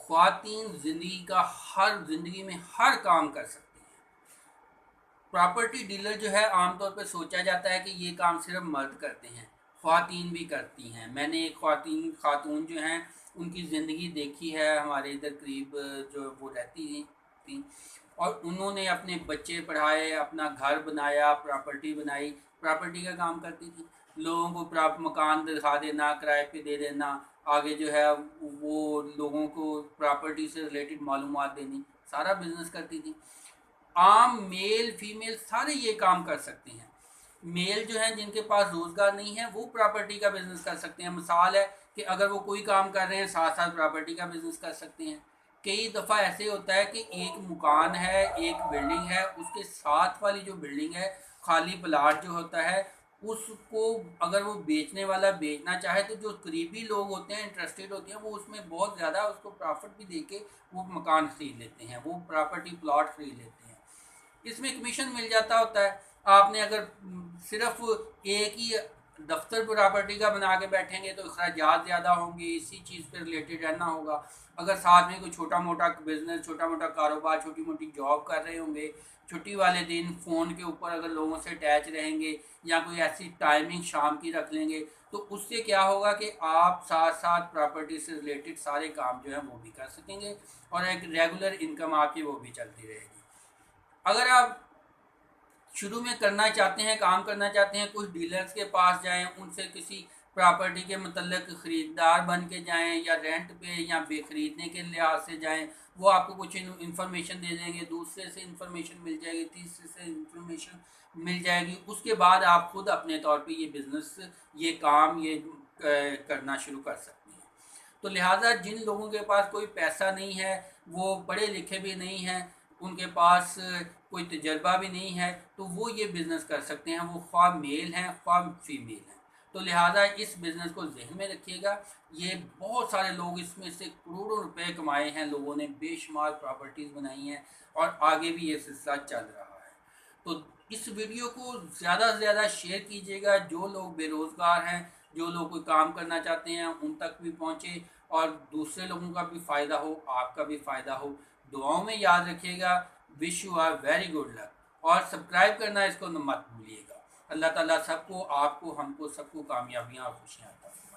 ख्वातीन ज़िंदगी में हर काम कर सकती हैं। प्रॉपर्टी डीलर जो है आमतौर पर सोचा जाता है कि ये काम सिर्फ मर्द करते हैं, ख्वातीन भी करती हैं। मैंने एक खातून जो हैं उनकी ज़िंदगी देखी है, हमारे इधर करीब जो वो रहती थी, और उन्होंने अपने बच्चे पढ़ाए, अपना घर बनाया, प्रॉपर्टी बनाई, प्रॉपर्टी का काम करती थी। लोगों को प्राप्त मकान दिखा देना, किराए पे दे देना, आगे जो है वो लोगों को प्रॉपर्टी से रिलेटेड मालूमात देनी, सारा बिजनेस करती थी। आम मेल फीमेल सारे ये काम कर सकते हैं। मेल जो हैं जिनके पास रोज़गार नहीं है वो प्रॉपर्टी का बिजनेस कर सकते हैं। मिसाल है कि अगर वो कोई काम कर रहे हैं साथ साथ प्रॉपर्टी का बिजनेस कर सकते हैं। कई दफ़ा ऐसे होता है कि एक मकान है, एक बिल्डिंग है, उसके साथ वाली जो बिल्डिंग है, खाली प्लाट जो होता है, उसको अगर वो बेचने वाला बेचना चाहे तो जो करीबी लोग होते हैं, इंटरेस्टेड होते हैं, वो उसमें बहुत ज़्यादा उसको प्रॉफिट भी दे के वो मकान ख़रीद लेते हैं, वो प्रॉपर्टी प्लॉट ख़रीद लेते हैं। इसमें कमीशन मिल जाता होता है। आपने अगर सिर्फ एक ही दफ्तर प्रॉपर्टी का बना के बैठेंगे तो अखराजात ज़्यादा होंगे, इसी चीज़ पे रिलेटेड रहना होगा। अगर साथ में कोई छोटा मोटा बिजनेस, छोटा मोटा कारोबार, छोटी मोटी जॉब कर रहे होंगे, छुट्टी वाले दिन फ़ोन के ऊपर अगर लोगों से अटैच रहेंगे या कोई ऐसी टाइमिंग शाम की रख लेंगे तो उससे क्या होगा कि आप साथ साथ प्रॉपर्टी से रिलेटेड सारे काम जो है वो भी कर सकेंगे और एक रेगुलर इनकम आपकी वो भी चलती रहेगी। अगर आप शुरू में करना चाहते हैं, काम करना चाहते हैं, कुछ डीलर्स के पास जाएं, उनसे किसी प्रॉपर्टी के मतलब ख़रीदार बन के जाएं या रेंट पे या बेखरीदने के लिहाज से जाएं, वो आपको कुछ इन्फॉर्मेशन दे देंगे, दूसरे से इन्फॉर्मेशन मिल जाएगी, तीसरे से इन्फॉर्मेशन मिल जाएगी। उसके बाद आप खुद अपने तौर पे ये बिज़नेस, ये काम, ये करना शुरू कर सकते हैं। तो लिहाजा जिन लोगों के पास कोई पैसा नहीं है, वो पढ़े लिखे भी नहीं हैं, उनके पास कोई तजर्बा भी नहीं है, तो वो ये बिज़नेस कर सकते हैं, वो ख्वाह मेल हैं ख्वाह फीमेल हैं। तो लिहाजा इस बिज़नेस को जहन में रखिएगा। ये बहुत सारे लोग इसमें से करोड़ों रुपए कमाए हैं, लोगों ने बेशुमार प्रॉपर्टीज़ बनाई हैं और आगे भी ये सिलसिला चल रहा है। तो इस वीडियो को ज़्यादा से ज़्यादा शेयर कीजिएगा। जो लोग बेरोज़गार हैं, जो लोग कोई काम करना चाहते हैं, उन तक भी पहुँचे और दूसरे लोगों का भी फ़ायदा हो, आपका भी फ़ायदा हो। दुआओं में याद रखिएगा। Wish you are very good luck और सब्सक्राइब करना इसको मत भूलिएगा। अल्लाह ताला सबको, आपको, हमको, सबको कामयाबियाँ और खुशियाँ अता फरमाए।